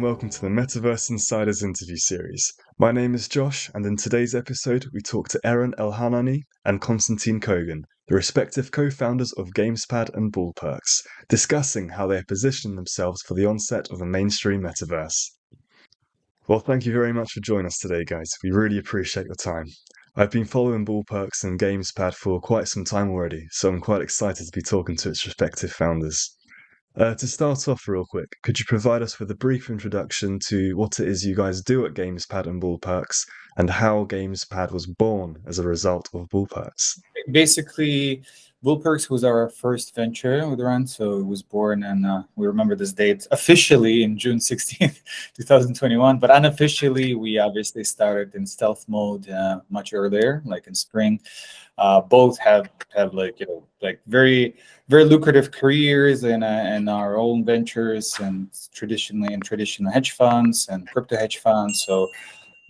welcome to the Metaverse Insider's interview series. My name is Josh, and in today's episode, we talk to Eran Elhanani and Constantin Kogan, the respective co-founders of GamesPad and BullPerks, discussing how they are positioning themselves for the onset of a mainstream metaverse. Well, thank you very much for joining us today, guys. We really appreciate your time. I've been following BullPerks and GamesPad for quite some time already, so I'm quite excited to be talking to its respective founders. To start off real quick, could you provide us with a brief introduction to what it is you guys do at GamesPad and BullPerks and how GamesPad was born as a result of BullPerks? Basically, BullPerks was our first venture with Eran, so it was born, and we remember this date officially in June 16th, 2021, but unofficially, we obviously started in stealth mode much earlier, like in spring. Both have like very lucrative careers in our own ventures and traditional hedge funds and crypto hedge funds. So,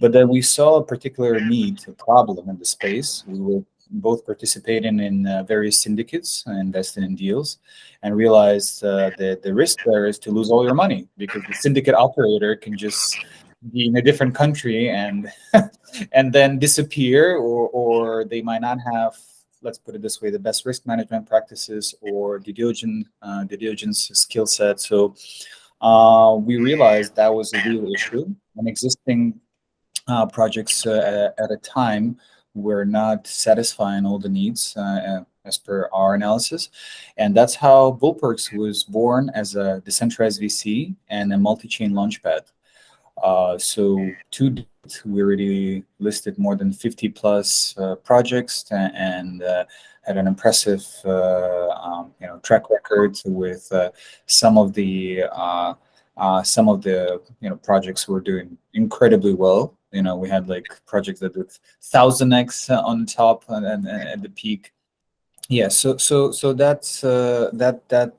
but then we saw a particular need, a problem in the space. We were both participating in various syndicates and investing in deals, and realized that the risk there is to lose all your money because the syndicate operator can just be in a different country and and then disappear, or they might not have, let's put it this way, the best risk management practices or due diligence skill set. So we realized that was a real issue, and existing projects at a time were not satisfying all the needs as per our analysis. And that's how BullPerks was born, as a decentralized VC and a multi-chain launchpad. So to date, we already listed more than 50 plus projects and had an impressive track record with some of the projects were doing incredibly well. We had like projects that did 1000x on top and at the peak. Yeah, so that's that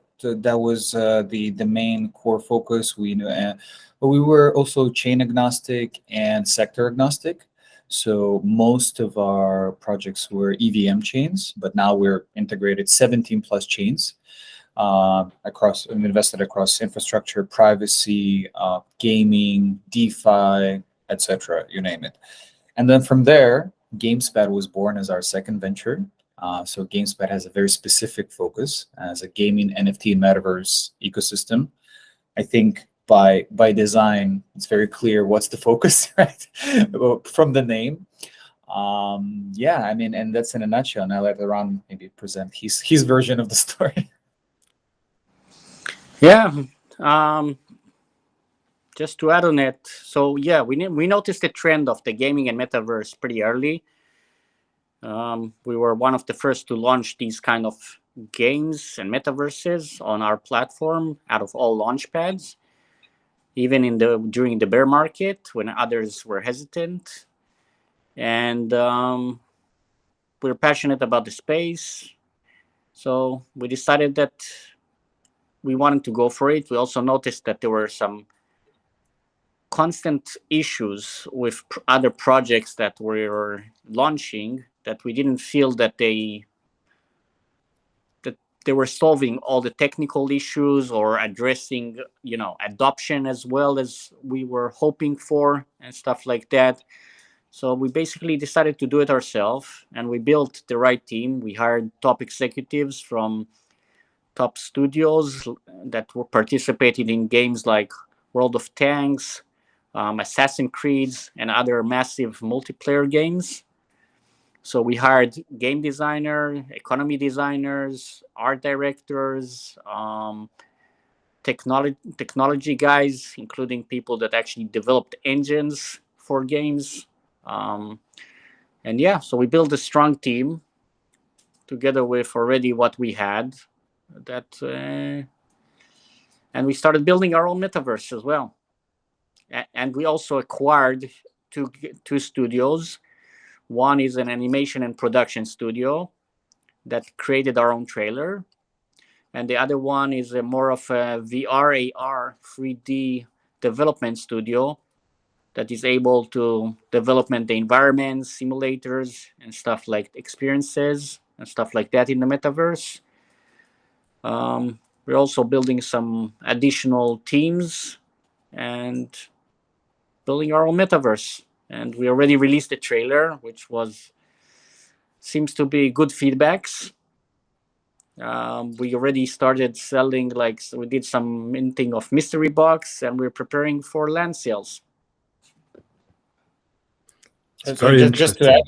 was the main core focus. But we were also chain agnostic and sector agnostic. So most of our projects were EVM chains, but now we're integrated 17 plus chains across, and invested across infrastructure, privacy, gaming, DeFi, etc. You name it. And then from there, GamesPad was born as our second venture. So GamesPad has a very specific focus as a gaming NFT Metaverse ecosystem. I think by design, it's very clear what's the focus, right? From the name. Yeah, I mean, and that's in a nutshell. Now let Eran maybe present his version of the story. Yeah, just to add on it. So yeah, we noticed the trend of the gaming and metaverse pretty early. We were one of the first to launch these kind of games and metaverses on our platform out of all launch pads, even during the bear market when others were hesitant. And we're passionate about the space, so we decided that we wanted to go for it. We also noticed that there were some constant issues with other projects that we were launching, that we didn't feel that they were solving all the technical issues or addressing adoption as well as we were hoping for and stuff like that. So we basically decided to do it ourselves, and we built the right team. We hired top executives from top studios that were participating in games like World of Tanks, Assassin's Creed, and other massive multiplayer games. So we hired game designer, economy designers, art directors, technology guys, including people that actually developed engines for games. And yeah, so we built a strong team together with already what we had. And we started building our own metaverse as well. And we also acquired two studios. One is an animation and production studio that created our own trailer. And the other one is more of a VR, AR, 3D development studio that is able to develop the environments, simulators, and stuff like experiences and stuff like that in the metaverse. We're also building some additional teams and building our own metaverse. And we already released the trailer, which seems to be good feedbacks. We already started selling, so we did some minting of mystery box, and we're preparing for land sales. It's very just to add,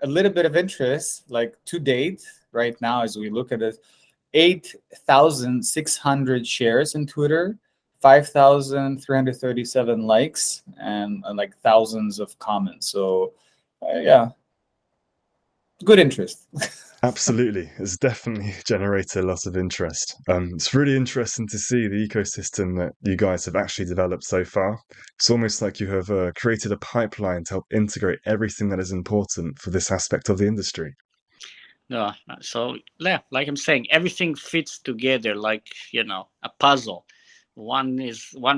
a little bit of interest, like to date, right now, as we look at it, 8,600 shares in Twitter, 5,337 likes, and like thousands of comments. So, yeah, good interest. Absolutely. It's definitely generated a lot of interest. It's really interesting to see the ecosystem that you guys have actually developed so far. It's almost like you have created a pipeline to help integrate everything that is important for this aspect of the industry. No, so yeah, like I'm saying, everything fits together like, a puzzle. One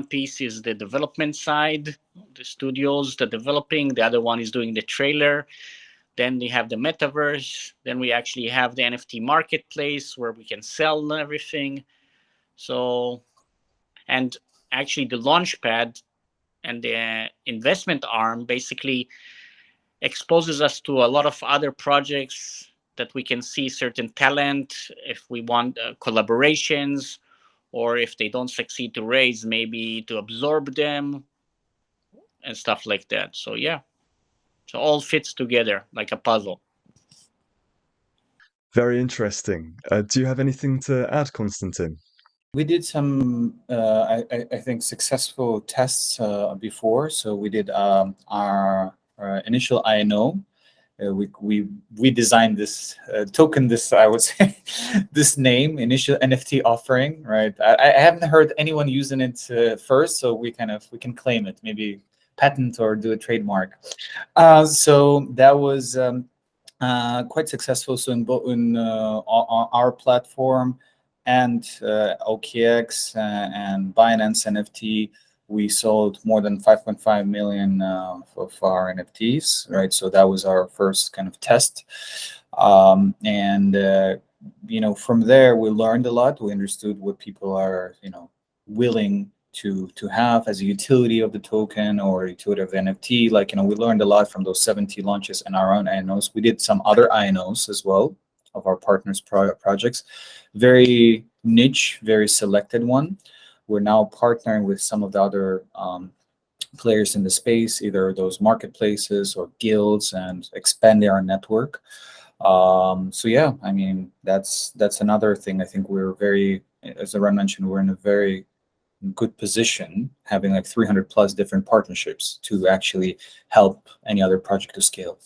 piece is the development side, the studios, the developing. The other one is doing the trailer. Then we have the metaverse. Then we actually have the NFT marketplace where we can sell everything. So, and actually the launchpad and the investment arm basically exposes us to a lot of other projects that we can see certain talent if we want collaborations, or if they don't succeed to raise, maybe to absorb them and stuff like that. So yeah, so all fits together like a puzzle. Very interesting. Do you have anything to add, Constantin? We did some, I think, successful tests before. So we did our initial INO. We designed this token, I would say, this name, initial NFT offering, right? I haven't heard anyone using it first, so we can claim it, maybe patent or do a trademark. So that was quite successful. So in our platform and OKX and Binance NFT, we sold more than 5.5 million of our NFTs, right? So that was our first kind of test. And from there, we learned a lot. We understood what people are, willing to have as a utility of the token or utility of the NFT. We learned a lot from those 70 launches and our own INOs. We did some other INOs as well of our partners' projects. Very niche, very selected one. We're now partnering with some of the other players in the space, either those marketplaces or guilds, and expanding our network. So yeah, I mean, that's another thing. I think we're as Eran mentioned, we're in a very good position, having like 300 plus different partnerships to actually help any other project to scale.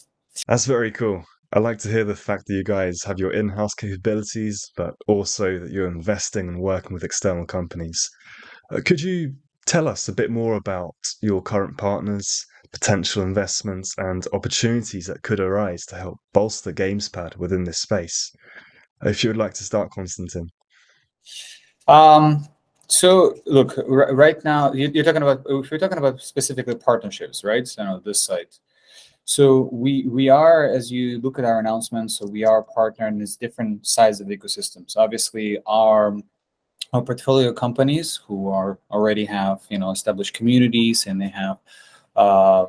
That's very cool. I like to hear the fact that you guys have your in-house capabilities, but also that you're investing and working with external companies. Could you tell us a bit more about your current partners, potential investments, and opportunities that could arise to help bolster GamesPad within this space? If you would like to start, Constantin. So look, right now you're talking about, if you're talking about specifically partnerships, right? So this site. So we are, as you look at our announcements, so we are partnering in different sides of the ecosystems. Obviously, our portfolio companies who already have established communities, and they have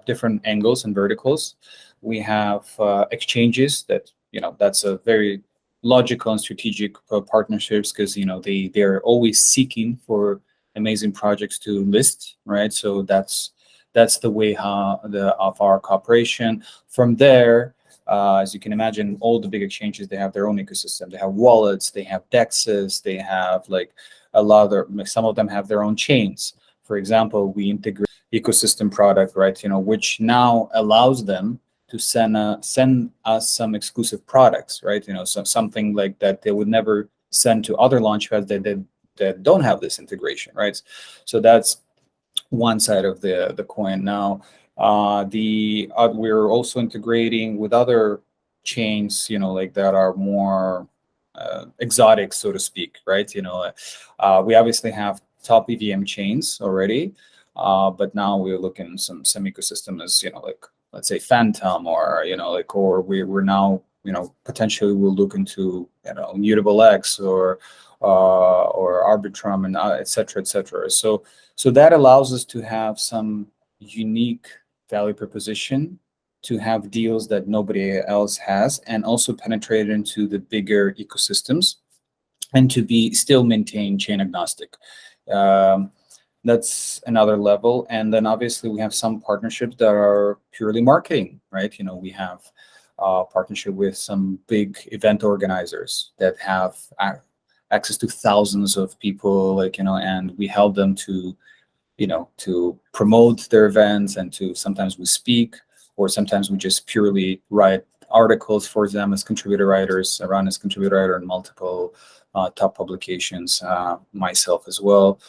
different angles and verticals. We have exchanges that that's a very logical and strategic partnerships, because they're always seeking for amazing projects to list, right? So that's the way of our cooperation. From there, as you can imagine, all the big exchanges, they have their own ecosystem. They have wallets, they have dexes, they have some of them have their own chains. For example, we integrate ecosystem product, right? Which now allows them to send us some exclusive products, right? So something like that they would never send to other launchpads that don't have this integration, right? So that's one side of the coin. Now, we're also integrating with other chains, that are more exotic, so to speak, right? We obviously have top EVM chains already, but now we're looking some ecosystem as let's say Phantom, or or we potentially we'll look into Mutable X or Arbitrum and et cetera, et cetera. So that allows us to have some unique value proposition, to have deals that nobody else has, and also penetrate into the bigger ecosystems, and to be still maintain chain agnostic. That's another level. And then obviously we have some partnerships that are purely marketing, right? We have partnership with some big event organizers that have access to thousands of people, and we help them to promote their events, and to sometimes we speak, or sometimes we just purely write articles for them as contributor writers. Eran is contributor writer in multiple top publications, myself as well.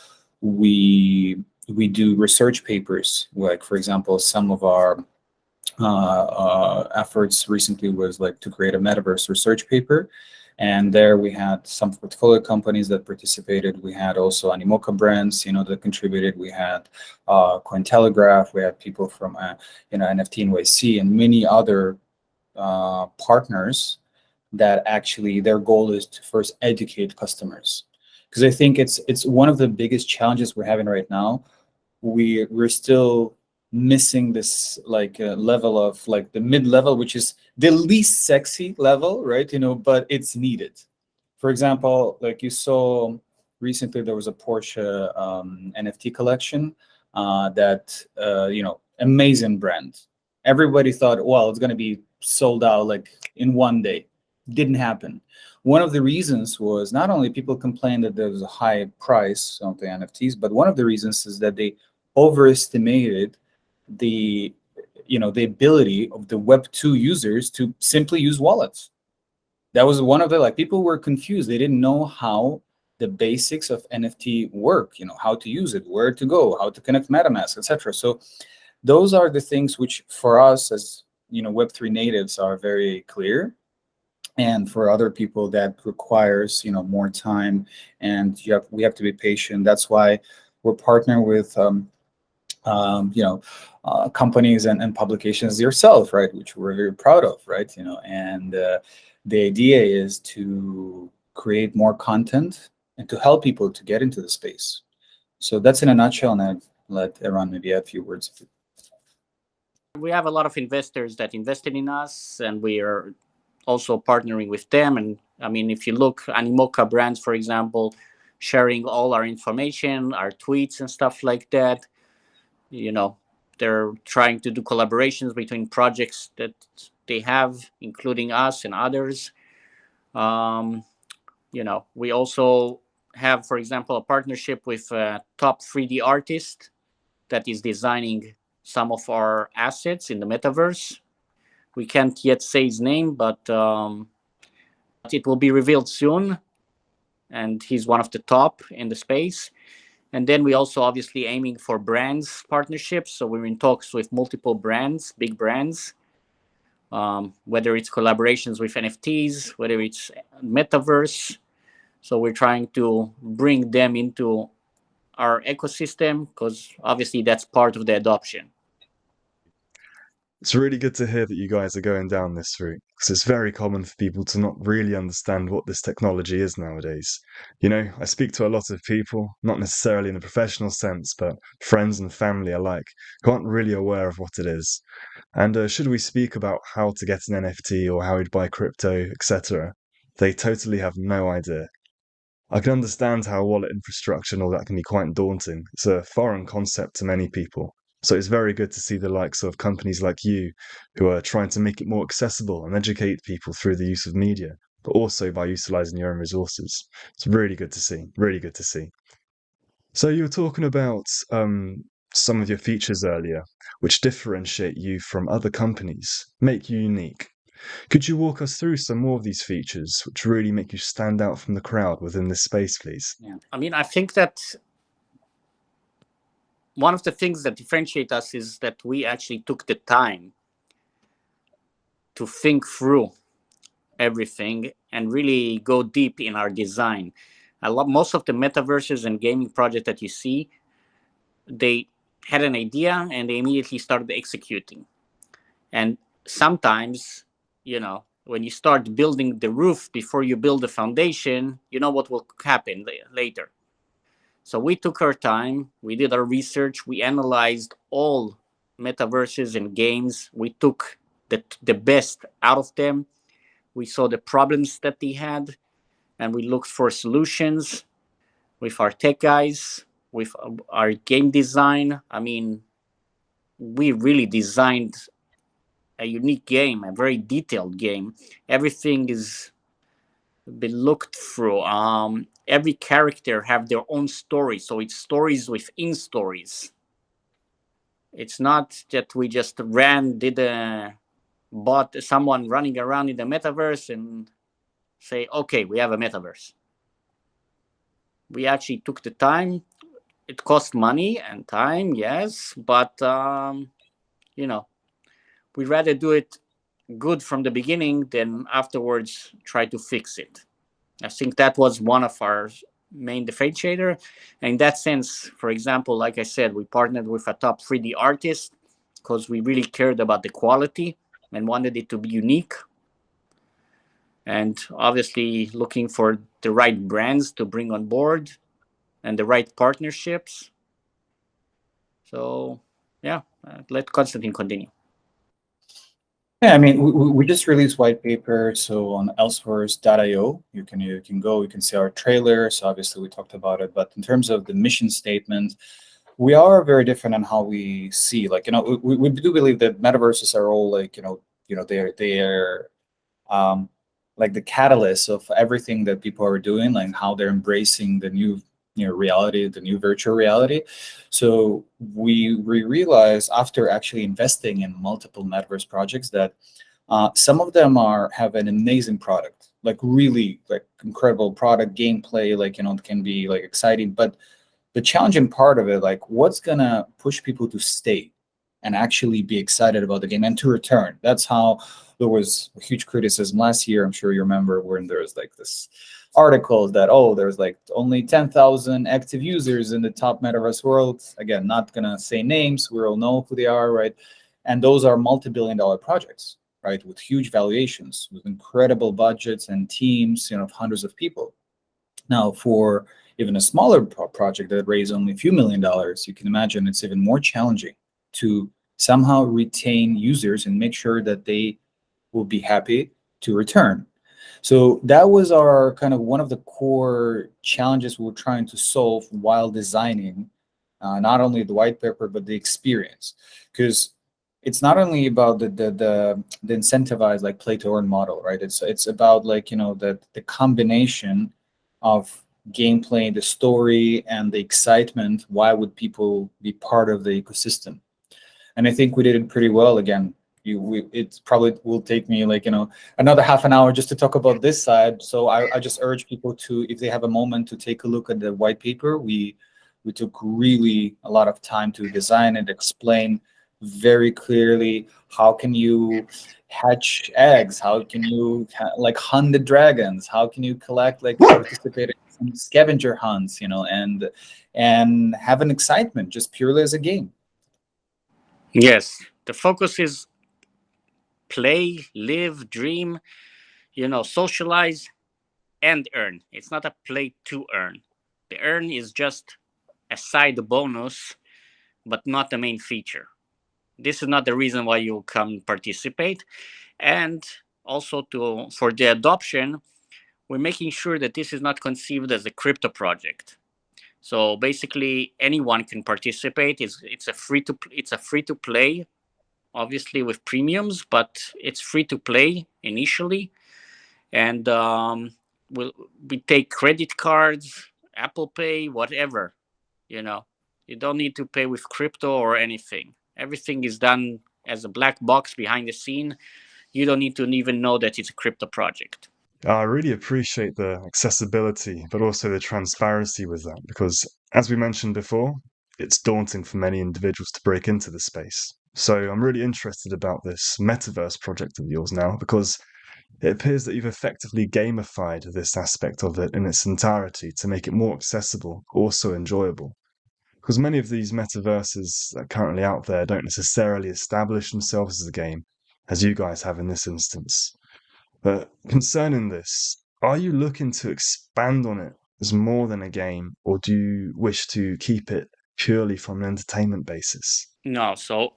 We do research papers, like for example, some of our efforts recently was to create a metaverse research paper. And there we had some portfolio companies that participated. We had also Animoca brands, that contributed. We had Cointelegraph. We had people from, NFT NYC and many other partners that actually their goal is to first educate customers. Because I think it's one of the biggest challenges we're having right now. We're still missing this level of the mid-level, which is the least sexy level, right? But it's needed. For example, you saw recently, there was a Porsche NFT collection that amazing brand. Everybody thought, well, it's going to be sold out in one day. Didn't happen. One of the reasons was not only people complained that there was a high price of the NFTs, but one of the reasons is that they overestimated the ability of the Web2 users to simply use wallets. That was one of the people were confused. They didn't know how the basics of NFT work, how to use it, where to go, how to connect MetaMask, etc. So those are the things which for us as Web3 natives are very clear. And for other people that requires more time, and we have to be patient. That's why we're partnering with companies and publications yourself, right, which we're very proud of, right? And the idea is to create more content and to help people to get into the space. So that's in a nutshell, and I'd let Eran maybe add a few words. We have a lot of investors that invested in us, and we are also partnering with them. And I mean, if you look, Animoca brands, for example, sharing all our information, our tweets and stuff like that. They're trying to do collaborations between projects that they have, including us and others. We also have, for example, a partnership with a top 3D artist that is designing some of our assets in the metaverse. We can't yet say his name, but it will be revealed soon. And he's one of the top in the space. And then we also obviously aiming for brands partnerships. So we're in talks with multiple brands, big brands, whether it's collaborations with NFTs, whether it's metaverse. So we're trying to bring them into our ecosystem, because obviously that's part of the adoption. It's really good to hear that you guys are going down this route, because it's very common for people to not really understand what this technology is nowadays. I speak to a lot of people, not necessarily in a professional sense, but friends and family alike, who aren't really aware of what it is. And should we speak about how to get an NFT or how you'd buy crypto, etc., they totally have no idea. I can understand how wallet infrastructure and all that can be quite daunting. It's a foreign concept to many people. So it's very good to see the likes of companies like you who are trying to make it more accessible and educate people through the use of media, but also by utilizing your own resources. It's really good to see. Really good to see. So you were talking about some of your features earlier, which differentiate you from other companies, make you unique. Could you walk us through some more of these features which really make you stand out from the crowd within this space, please? Yeah. I mean, I think that one of the things that differentiate us is that we actually took the time to think through everything and really go deep in our design. Most of the metaverses and gaming projects that you see, they had an idea and they immediately started executing. And sometimes, when you start building the roof before you build the foundation, you know what will happen later. So we took our time, we did our research, we analyzed all metaverses and games, we took the best out of them, we saw the problems that they had, and we looked for solutions with our tech guys, with our game design. I mean, we really designed a unique game, a very detailed game. Everything is been looked through. Every character have their own story, so it's stories within stories. It's not that we just bought someone running around in the metaverse and say, okay, we have a metaverse. We actually took the time. It cost money and time, yes, but you know, we'd rather do it good from the beginning than afterwards try to fix it. I think that was one of our main differentiator. And in that sense, for example, like I said, we partnered with a top 3D artist because we really cared about the quality and wanted it to be unique. And obviously looking for the right brands to bring on board and the right partnerships. So yeah, let Constantine continue. Yeah, I mean, we just released white paper, so on elseverse.io, you can go, you can see our trailer. So obviously we talked about it, but in terms of the mission statement, we are very different on how we see. Like, we do believe that metaverses are all like, they're like the catalyst of everything that people are doing, like how they're embracing the new reality, the new virtual reality. So we realized after actually investing in multiple metaverse projects that some of them have an amazing product, like really like incredible product gameplay, like it can be like exciting, but the challenging part of it, like what's gonna push people to stay and actually be excited about the game and to return. That's how there was a huge criticism last year. I'm sure you remember when there was like this articles that, there's like only 10,000 active users in the top metaverse world. Again, not gonna say names, we all know who they are, right? And those are multi-billion-dollar projects, right? With huge valuations, with incredible budgets and teams, of hundreds of people. Now, for even a smaller project that raised only a few $1 million, you can imagine it's even more challenging to somehow retain users and make sure that they will be happy to return. So that was our kind of one of the core challenges we were trying to solve while designing not only the white paper, but the experience. Because it's not only about the incentivized like play to earn model, right? It's about like, the combination of gameplay, the story, and the excitement. Why would people be part of the ecosystem? And I think we did it pretty well. Again, it probably will take me like another half an hour just to talk about this side. So I just urge people to, if they have a moment, to take a look at the white paper. We took really a lot of time to design and explain very clearly how can you hatch eggs, how can you like hunt the dragons, how can you collect, like participate in scavenger hunts, and have an excitement just purely as a game. Yes, the focus is play, live, dream, socialize, and earn. It's not a play to earn. The earn is just a side bonus, but not the main feature. This is not the reason why you come participate. And also for the adoption, we're making sure that this is not conceived as a crypto project. So basically, anyone can participate. It's a free to play, obviously with premiums, but it's free to play initially, and we take credit cards, Apple Pay, whatever. You don't need to pay with crypto or anything. Everything is done as a black box behind the scene. You don't need to even know that it's a crypto project. I really appreciate the accessibility, but also the transparency with that, because as we mentioned before, it's daunting for many individuals to break into the space. So I'm really interested about this metaverse project of yours now, because it appears that you've effectively gamified this aspect of it in its entirety to make it more accessible, also enjoyable. Because many of these metaverses that are currently out there don't necessarily establish themselves as a game, as you guys have in this instance. But concerning this, are you looking to expand on it as more than a game, or do you wish to keep it purely from an entertainment basis? No, so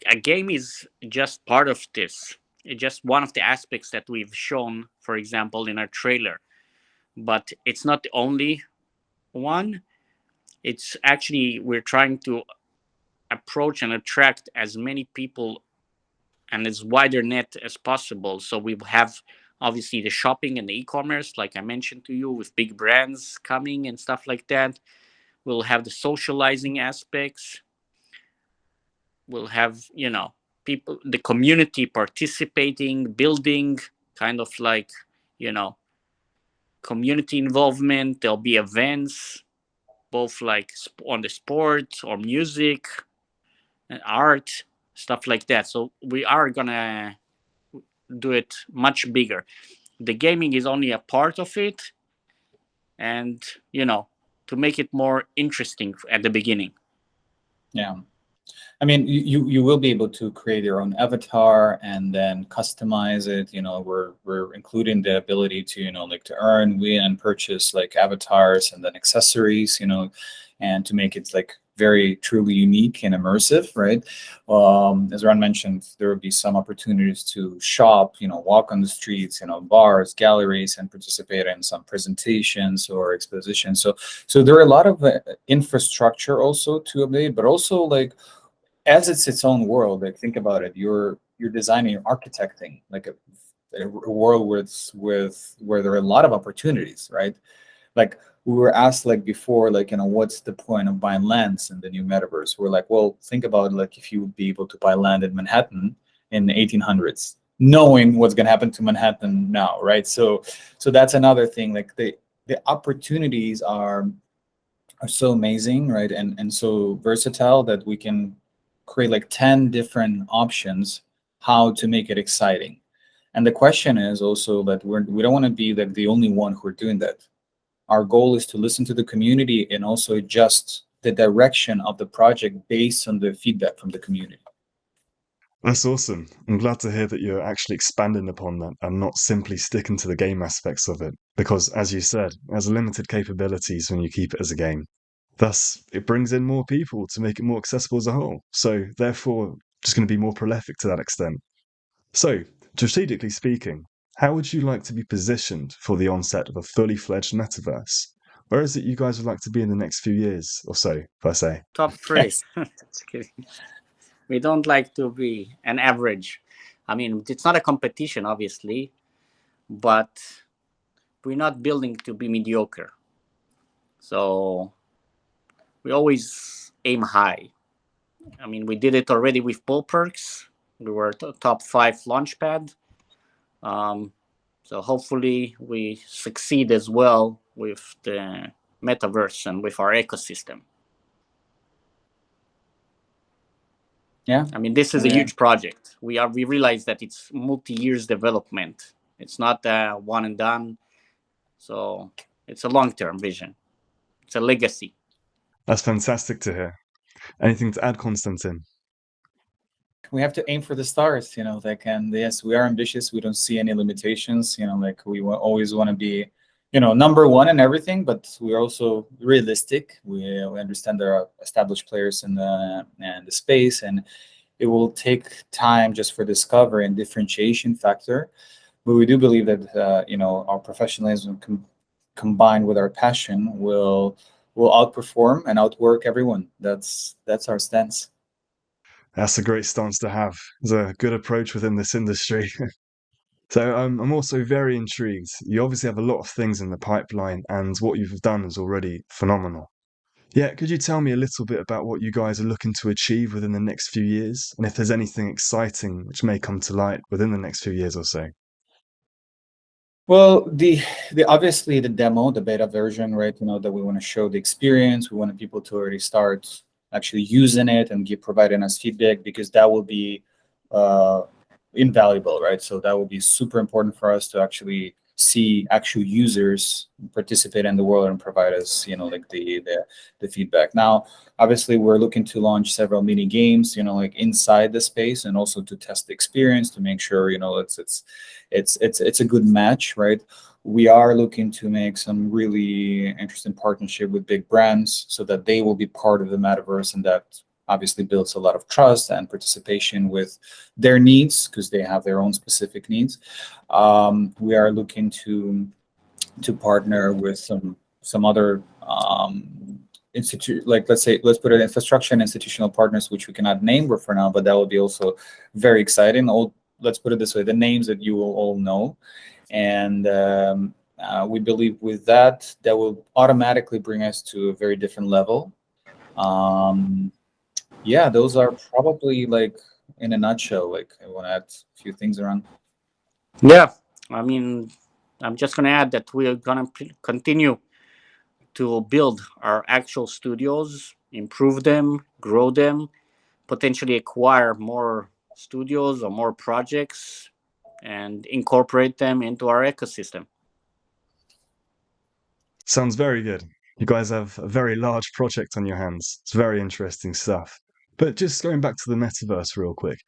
a game is just part of this. It's just one of the aspects that we've shown, for example, in our trailer. But it's not the only one. It's actually, we're trying to approach and attract as many people and as wider net as possible. So we have obviously the shopping and the e-commerce, like I mentioned to you, with big brands coming and stuff like that. We'll have the socializing aspects. We'll have, people, the community participating, building, kind of like, you know, community involvement. There'll be events, both like on the sport or music and art, stuff like that. So we are gonna do it much bigger. The gaming is only a part of it, and to make it more interesting at the beginning. Yeah. I mean, you will be able to create your own avatar and then customize it. We're including the ability to, like to earn, win, and purchase like avatars and then accessories, and to make it like very truly unique and immersive, right? As Ron mentioned, there will be some opportunities to shop, walk on the streets, bars, galleries, and participate in some presentations or expositions. So there are a lot of infrastructure also to update, but also like, as it's its own world, like think about it, you're designing, you're architecting like a world where there are a lot of opportunities, right? Like we were asked like before, like, what's the point of buying lands in the new metaverse? We're like, well, think about like if you would be able to buy land in Manhattan in the 1800s, knowing what's going to happen to Manhattan now, right? So that's another thing. Like the opportunities are so amazing, right? And so versatile that we can create like 10 different options how to make it exciting. And the question is also that we don't want to be like the only one who are doing that. Our goal is to listen to the community and also adjust the direction of the project based on the feedback from the community. That's awesome. I'm glad to hear that you're actually expanding upon that and not simply sticking to the game aspects of it, because, as you said, it has limited capabilities when you keep it as a game. Thus, it brings in more people to make it more accessible as a whole, so therefore, just going to be more prolific to that extent. So, strategically speaking, how would you like to be positioned for the onset of a fully fledged metaverse? Where is it you guys would like to be in the next few years or so, per se? Top 3. Yes. Just kidding. We don't like to be an average. I mean, it's not a competition, obviously, but we're not building to be mediocre. So we always aim high. I mean, we did it already with BullPerks. We were top 5 launchpad. So hopefully we succeed as well with the metaverse and with our ecosystem. Yeah. I mean, this is a huge project. We realize that it's multi-years development. It's not one and done. So it's a long-term vision. It's a legacy. That's fantastic to hear. Anything to add, Constantin? We have to aim for the stars, and yes, we are ambitious. We don't see any limitations, like we always want to be, number one in everything, but we're also realistic. We understand there are established players in the space, and it will take time just for discovery and differentiation factor. But we do believe that, our professionalism combined with our passion will outperform and outwork everyone. That's our stance. That's a great stance to have. It's a good approach within this industry. So I'm also very intrigued. You obviously have a lot of things in the pipeline, and what you've done is already phenomenal. Yeah, could you tell me a little bit about what you guys are looking to achieve within the next few years, and if there's anything exciting which may come to light within the next few years or so? Well, the obviously the demo, the beta version, right? That we want to show the experience. We want people to already start actually using it and providing us feedback, because that will be invaluable, right? So that will be super important for us to actually see actual users participate in the world and provide us, like the feedback. Now, obviously, we're looking to launch several mini games, like inside the space, and also to test the experience to make sure, it's a good match, right? We are looking to make some really interesting partnership with big brands so that they will be part of the metaverse, and that obviously builds a lot of trust and participation with their needs, because they have their own specific needs. We are looking to partner with some other institute, like let's put it infrastructure and institutional partners, which we cannot name for now, but that will be also very exciting. Let's put it this way: the names that you will all know, and we believe with that will automatically bring us to a very different level. Yeah, those are probably, like, in a nutshell. Like, I want to add a few things around. Yeah, I mean, I'm just going to add that we're going to continue to build our actual studios, improve them, grow them, potentially acquire more studios or more projects, and incorporate them into our ecosystem. Sounds very good. You guys have a very large project on your hands. It's very interesting stuff. But just going back to the metaverse real quick,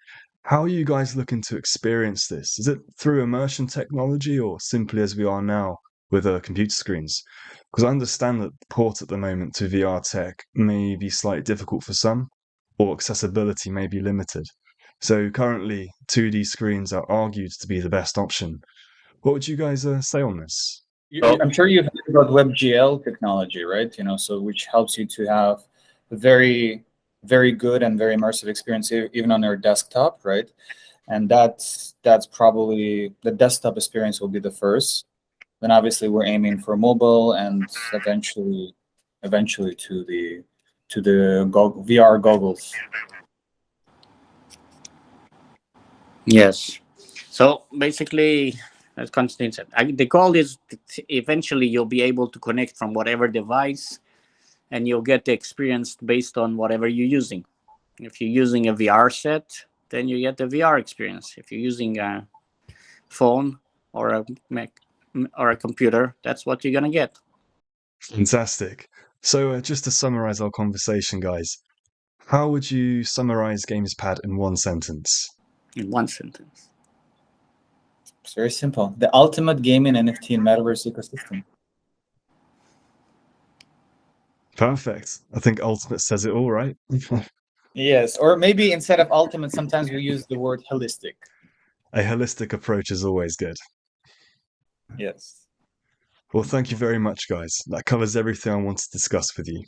how are you guys looking to experience this? Is it through immersion technology, or simply as we are now with computer screens? Because I understand that the port at the moment to VR tech may be slightly difficult for some, or accessibility may be limited. So currently, 2D screens are argued to be the best option. What would you guys say on this? I'm sure you've heard about WebGL technology, right? So which helps you to have a very, very good and very immersive experience even on your desktop, right? And that's probably the desktop experience will be the first. Then obviously we're aiming for mobile, and eventually to the VR goggles. Yes. So basically, as Constantine said, the goal is that eventually you'll be able to connect from whatever device, and you'll get the experience based on whatever you're using. If you're using a VR set, then you get the VR experience. If you're using a phone or a Mac or a computer, that's what you're gonna get. Fantastic. So just to summarize our conversation, guys, how would you summarize GamesPad in one sentence? In one sentence. It's very simple: the ultimate gaming NFT and metaverse ecosystem. Perfect. I think ultimate says it all, right? Yes, or maybe instead of ultimate, sometimes we use the word holistic. A holistic approach is always good. Yes. Well, thank you very much, guys. That covers everything I wanted to discuss with you.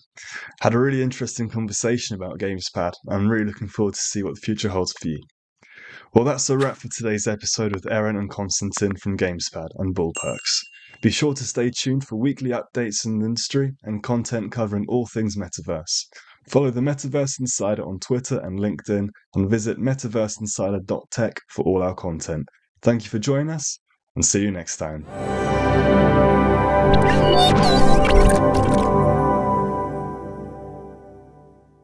Had a really interesting conversation about GamesPad. I'm really looking forward to see what the future holds for you. Well, that's a wrap for today's episode with Eran and Constantin from GamesPad and BullPerks. Be sure to stay tuned for weekly updates in the industry and content covering all things Metaverse. Follow the Metaverse Insider on Twitter and LinkedIn, and visit metaverseinsider.tech for all our content. Thank you for joining us, and see you next time.